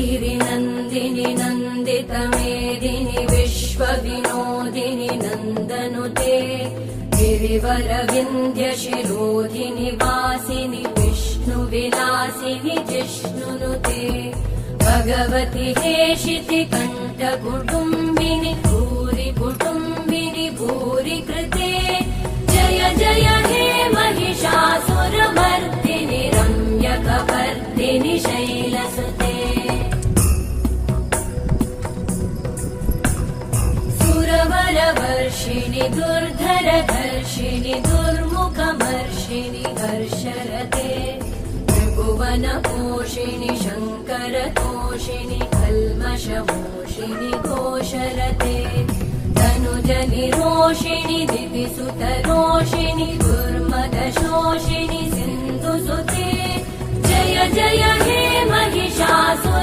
गिरिनन्दिनि नन्दितमेदिनि विश्वविनोदिनि नन्दनुते गिरिवरविन्द्यशिरोधिनि वासिनि विष्णुविलासिनि जिष्णुनुते भगवति हेशिति कण्ठकुटुम्बिनि भूरि कुटुम्बिनि भूरि कृते जय जय हे महिषासुरमर्दिनि रम्यकपर्दिनि शैलसुते सुरवरवर्षिणि दुर्धरधर्षिणि दुर्मुखमर्षिणि हर्षरते त्रिभुवनपोषिणि शङ्करतोषिणि कल्मषमोषिणि घोषरते तनुजनिरोषिणि दिविसुतरोषिणि दुर्मदशोषिणि सिन्धुसुते जय जय हे महिषासुर